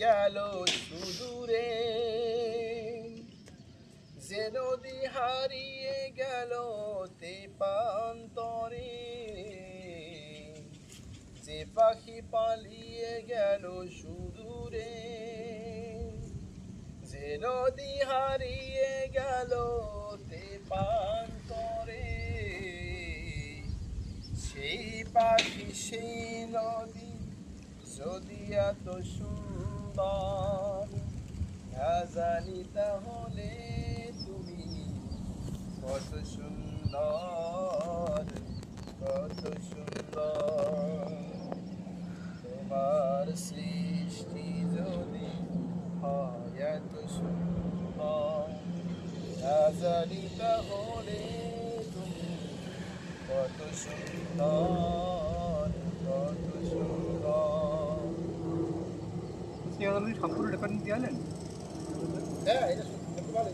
গেল সুদূরে, যে নদী হারিয়ে গেল তেপান্তরে, যে পাখি পালিয়ে গেল সুদূরে, যে নদী হারিয়ে গেল তেপান্তরে, সেই পাখি সেই নদী যদি এত সুন্দর, না জানি তাহলে তুমি কত সুন্দর, কত সুন্দর। তোমার সৃষ্টি যদি হয় এত সুন্দর, না জানি তাহলে তুমি কত সুন্দর, কত সুন্দর। সম্পূর্ণ রেকর্ডিং দিয়ে আলেন? হ্যাঁ, এটা শুনতে ভালো।